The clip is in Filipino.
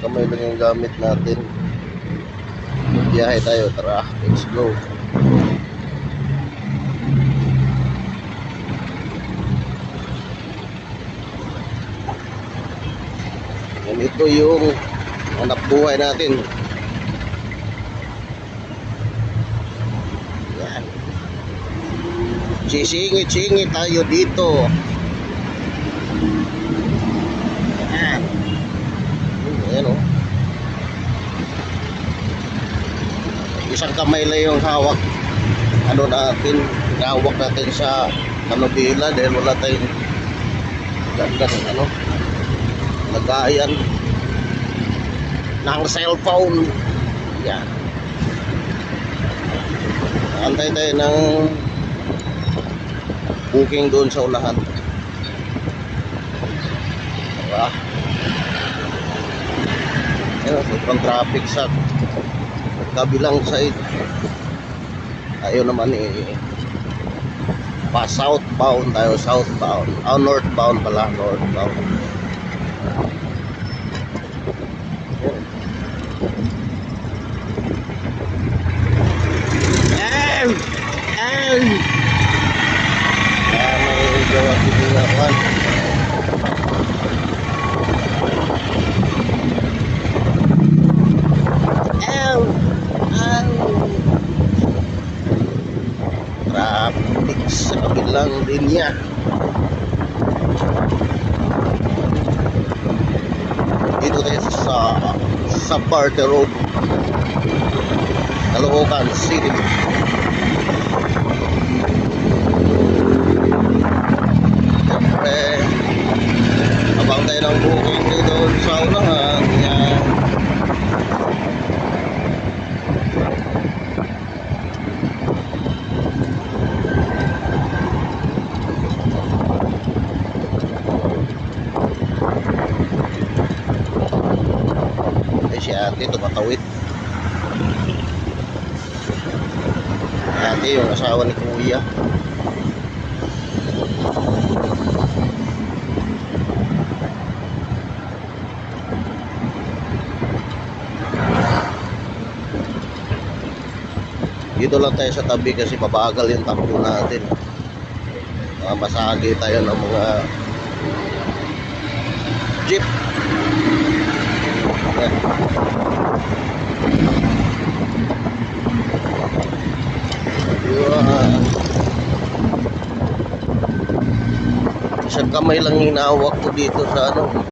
kamay lang yung gamit natin. Biyahe tayo, tara, let's go. Yan, ito yung anak buhay natin. Yan. Sisingit-singit tayo dito. Yan. Ayan o. Isang kamay lang yung hawak. Ano natin, hawak natin sa manubila dahil wala tayong ganda ng ano, lagayan ng cellphone. Yan. Antay tayo ng booking doon sa unahan. Diba? Ayun, sobrang traffic sa kabilang side. Tayo naman pa southbound tayo, southbound. Northbound pala, northbound. May gawa tibingawan. Traffic sa kabilang linya. Dito tayo sa Barter Road, Caloocan City. Siyempre, abang tayo ng booking dito sa unahan. Yan. Si ate tumatawid. Ate yung asawa ni kuya. Dito lang tayo sa tabi kasi mabagal yung takbo natin. Masagi tayo ng mga jeep. Isang kamay lang hinawak ko dito sa ano.